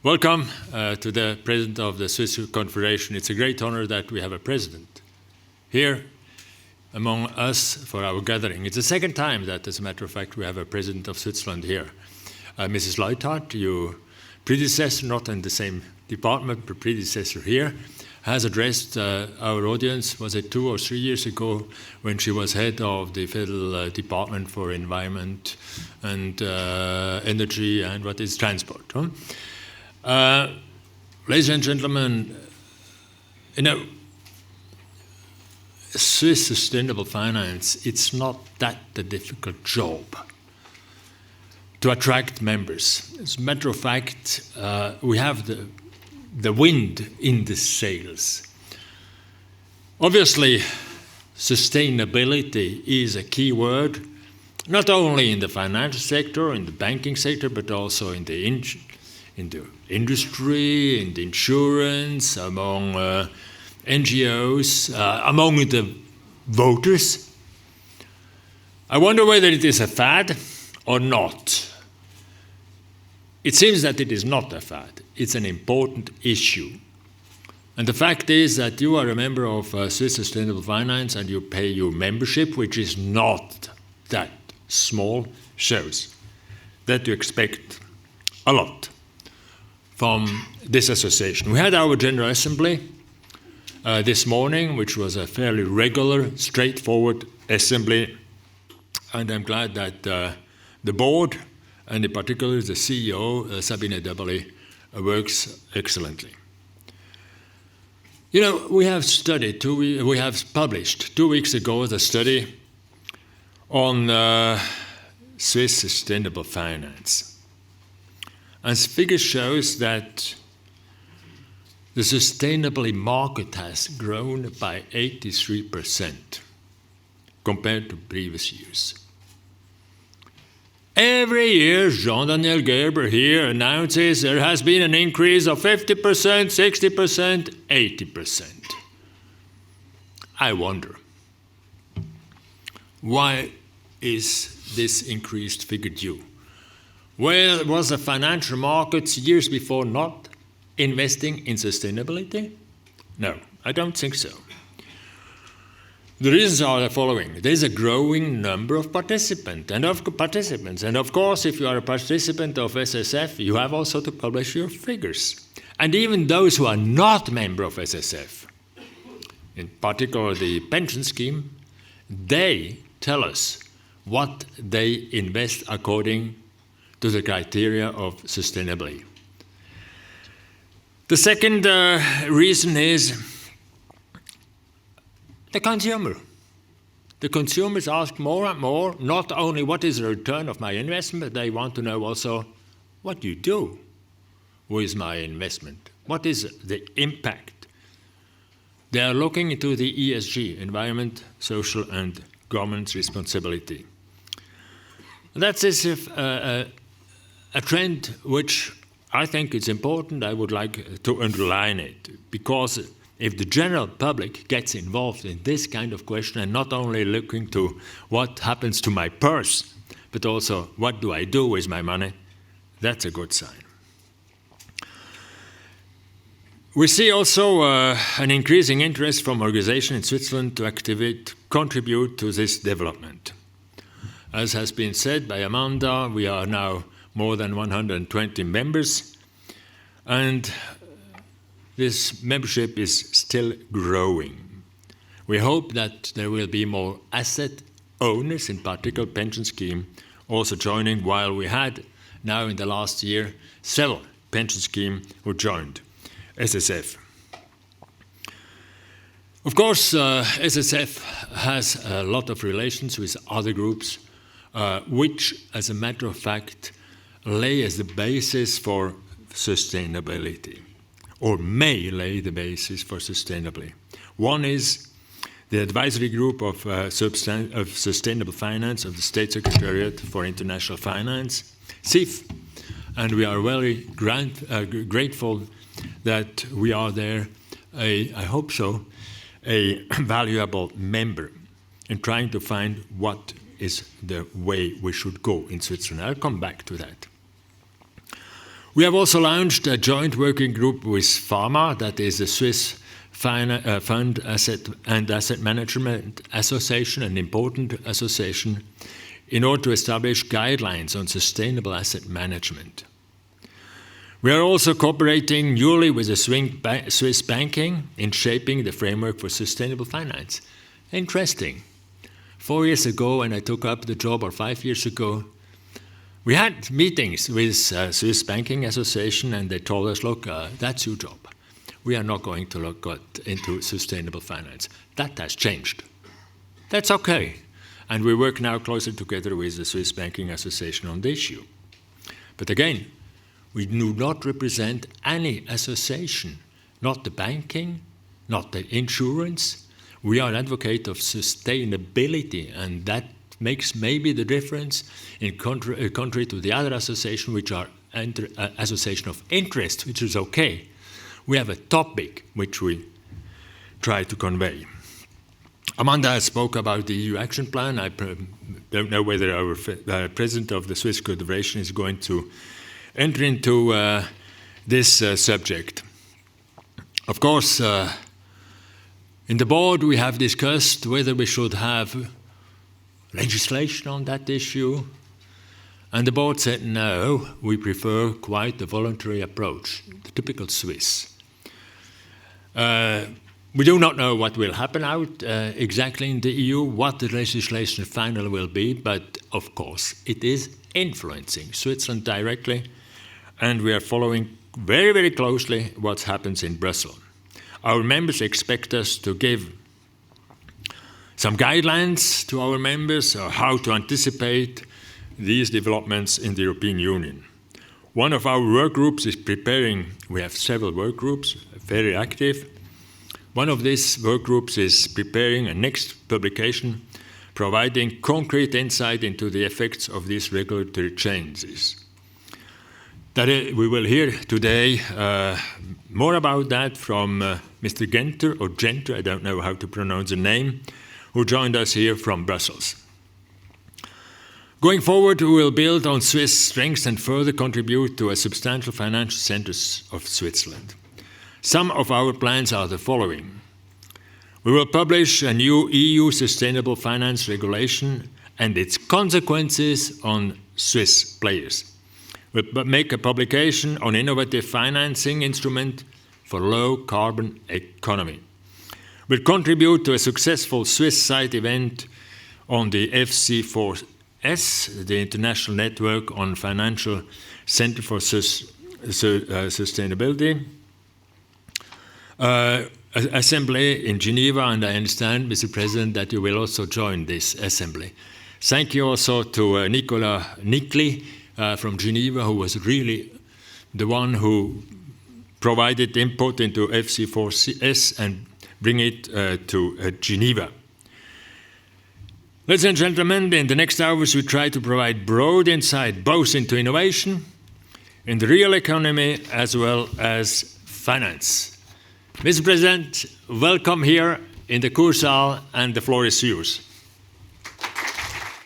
Welcome to the President of the Swiss Confederation. It's a great honor that we have a President here among us for our gathering. It's the second time that, as a matter of fact, we have a President of Switzerland here. Mrs. Leuthard, your predecessor, not in the same department, but predecessor here, has addressed our audience, was it 2 or 3 years ago, when she was head of the Federal Department for Environment and Energy and what is transport. Ladies and gentlemen, Swiss sustainable finance, it's not that a difficult job to attract members. As a matter of fact, we have the wind in the sails. Obviously, sustainability is a key word, not only in the financial sector, in the banking sector, but also in the industry, in the insurance, among NGOs, among the voters. I wonder whether it is a fad or not. It seems that it is not a fad. It's an important issue. And the fact is that you are a member of Swiss Sustainable Finance and you pay your membership, which is not that small, shows that you expect a lot from this association. We had our General Assembly this morning, which was a fairly regular, straightforward assembly, and I'm glad that the board, and in particular the CEO, Sabine Debeli, works excellently. You know, we have published 2 weeks ago the study on Swiss sustainable finance. And figures shows that the sustainability market has grown by 83% compared to previous years. Every year, Jean-Daniel Gerber here announces there has been an increase of 50%, 60%, 80%. I wonder, why is this increased figure due? Well, was the financial markets years before not investing in sustainability? No, I don't think so. The reasons are the following. There's a growing number of participants. And of course, if you are a participant of SSF, you have also to publish your figures. And even those who are not member of SSF, in particular the pension scheme, they tell us what they invest according to the criteria of sustainability. The second reason is the consumer. The consumers ask more and more, not only what is the return of my investment, but they want to know also what you do with my investment. What is the impact? They are looking into the ESG, environment, social, and governance responsibility. That is a trend which I think is important. I would like to underline it, because if the general public gets involved in this kind of question and not only looking to what happens to my purse, but also what do I do with my money, that's a good sign. We see also an increasing interest from organizations in Switzerland to contribute to this development. As has been said by Amanda, we are now more than 120 members, and this membership is still growing. We hope that there will be more asset owners, in particular pension scheme, also joining, while we had now in the last year several pension schemes who joined SSF. Of course, SSF has a lot of relations with other groups, which, as a matter of fact, lay as the basis for sustainability, or may lay the basis for sustainability. One is the Advisory Group of Sustainable Finance of the State Secretariat for International Finance, SIF, and we are very grateful that we are there, I hope so, a valuable member in trying to find what is the way we should go in Switzerland. I'll come back to that. We have also launched a joint working group with PHAMA, that is the Swiss Fund Asset Management Association, an important association, in order to establish guidelines on sustainable asset management. We are also cooperating newly with the Swiss banking in shaping the framework for sustainable finance. Interesting. 4 years ago, when I took up the job, or 5 years ago, we had meetings with Swiss Banking Association, and they told us, look, that's your job. We are not going to look into sustainable finance. That has changed. That's okay. And we work now closer together with the Swiss Banking Association on the issue. But again, we do not represent any association, not the banking, not the insurance. We are an advocate of sustainability, and that makes maybe the difference in contrary to the other association, which are association of interest, which is okay. We have a topic which we try to convey. Amanda spoke about the EU action plan. I don't know whether our president of the Swiss Confederation is going to enter into this subject. Of course, in the board we have discussed whether we should have legislation on that issue, and the board said no, we prefer quite the voluntary approach, the typical Swiss. We do not know what will happen out exactly in the EU, what the legislation finally will be, but of course it is influencing Switzerland directly, and we are following very, very closely what happens in Brussels. Our members expect us to give some guidelines to our members on how to anticipate these developments in the European Union. One of our work groups is preparing, we have several work groups, very active. One of these work groups is preparing a next publication providing concrete insight into the effects of these regulatory changes. We will hear today more about that from Mr. Genter, I don't know how to pronounce the name, who joined us here from Brussels. Going forward, we will build on Swiss strengths and further contribute to a substantial financial centers of Switzerland. Some of our plans are the following. We will publish a new EU sustainable finance regulation and its consequences on Swiss players. We'll make a publication on innovative financing instrument for low carbon economy. We'll contribute to a successful Swiss side event on the FC4S, the International Network on Financial Center for Sustainability. Assembly in Geneva, and I understand, Mr. President, that you will also join this assembly. Thank you also to Nicolas Nikli from Geneva, who was really the one who provided input into FC4S and bring it to Geneva. Ladies and gentlemen, in the next hours we try to provide broad insight both into innovation, in the real economy, as well as finance. Mr. President, welcome here in the Kursaal, and the floor is yours.